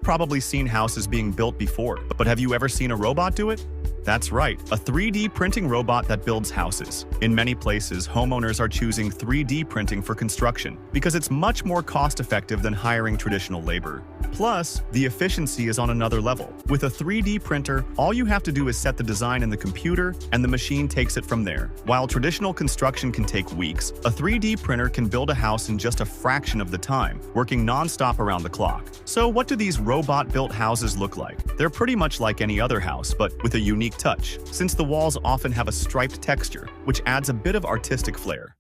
probably seen houses being built before, but have you ever seen a robot do it? That's right, a 3D printing robot that builds houses. In many places, homeowners are choosing 3D printing for construction because it's much more cost-effective than hiring traditional labor. Plus, the efficiency is on another level. With a 3D printer, all you have to do is set the design in the computer, and the machine takes it from there. While traditional construction can take weeks, a 3D printer can build a house in just a fraction of the time, working non-stop around the clock. So what do these robot-built houses look like? They're pretty much like any other house, but with a unique touch, since the walls often have a striped texture, which adds a bit of artistic flair.